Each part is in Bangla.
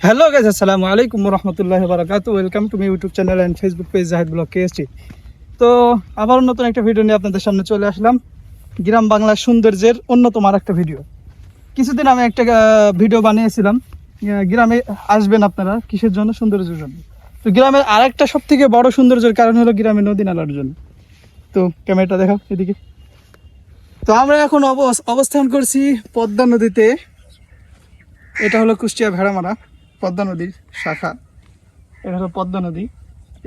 হ্যালো গাইস, আসসালামু আলাইকুম রহমতুল্লাহি বারাকাতু। Welcome to my YouTube channel and Facebook page Zahid blog KST. তো আবার নতুন একটা ভিডিও নিয়ে আপনাদের সামনে চলে আসলাম। গ্রাম বাংলার সৌন্দর্যের অন্যতম আর একটা ভিডিও। কিছুদিন আমি একটা ভিডিও বানিয়েছিলাম, গ্রামে আসবেন আপনারা কিসের জন্য? সৌন্দর্যের জন্য। তো গ্রামের আরেকটা সব থেকে বড় সৌন্দর্যের কারণ হলো গ্রামের নদী নালার জন্য। তো ক্যামেরাটা দেখাও এদিকে। তো আমরা এখন অবস্থান করছি পদ্মা নদীতে। এটা হলো কুষ্টিয়া ভেড়ামারা পদ্মা নদীর শাখা। এটা হলো পদ্মা নদী।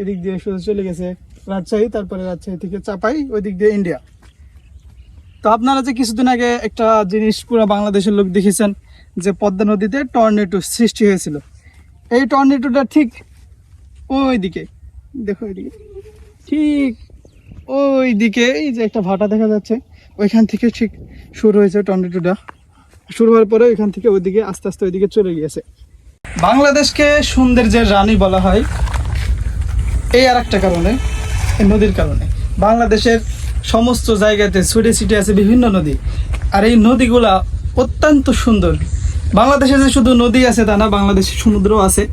এদিক দিয়ে সোজা চলে গেছে রাজশাহী, তারপরে রাজশাহী থেকে চাপাই, ওই দিক দিয়ে ইন্ডিয়া। তো আপনারা যে কিছুদিন আগে একটা জিনিস পুরো বাংলাদেশের লোক দেখেছেন, যে পদ্মা নদীতে টর্নেডো সৃষ্টি হয়েছিল। এই টর্নেডোটা ঠিক ওই দিকে, দেখো এইদিকে, ঠিক ওই দিকে এই যে একটা ভাটা দেখা যাচ্ছে, ওইখান থেকে ঠিক শুরু হয়েছে টর্নেডোটা। শুরু হওয়ার পরে ওইখান থেকে ওইদিকে আস্তে আস্তে ওইদিকে চলে গিয়েছে। বাংলাদেশকে সৌন্দর্যের রানী বলা হয় এই আর একটা কারণে, এই নদীর কারণে। বাংলাদেশের সমস্ত জায়গাতে ছড়িয়ে ছিটিয়ে আছে বিভিন্ন নদী, আর এই নদীগুলা অত্যন্ত সুন্দর। বাংলাদেশে যে শুধু নদী আছে তা না, বাংলাদেশে সমুদ্রও আছে,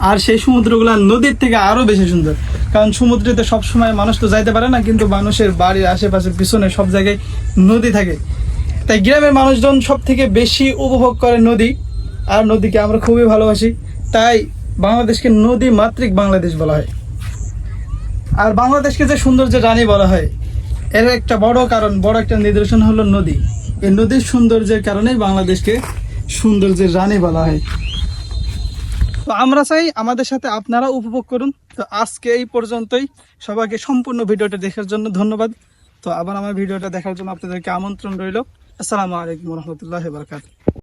আর সেই সমুদ্রগুলা নদীর থেকে আরও বেশি সুন্দর। কারণ সমুদ্রেতে সবসময় মানুষ তো যাইতে পারে না, কিন্তু মানুষের বাড়ির আশেপাশে পিছনে সব জায়গায় নদী থাকে। তাই গ্রামের মানুষজন সব থেকে বেশি উপভোগ করে নদী, আর নদীকে আমরা খুবই ভালোবাসি। তাই বাংলাদেশকে নদী মাতৃক বাংলাদেশ বলা হয়। আর বাংলাদেশকে যে সৌন্দর্যের রানী বলা হয়, এর একটা বড় কারণ, বড় একটা নিদর্শন হলো নদী। এই নদীর সৌন্দর্যের কারণেই বাংলাদেশকে সৌন্দর্যের রানী বলা হয়। তো আমরা চাই আমাদের সাথে আপনারা উপভোগ করুন। তো আজকে এই পর্যন্তই। সবাইকে সম্পূর্ণ ভিডিওটা দেখার জন্য ধন্যবাদ। তো আবার আমার ভিডিওটা দেখার জন্য আপনাদেরকে আমন্ত্রণ রইল। আসসালামু আলাইকুম রহমতুল্লাহ বারকাতুহু।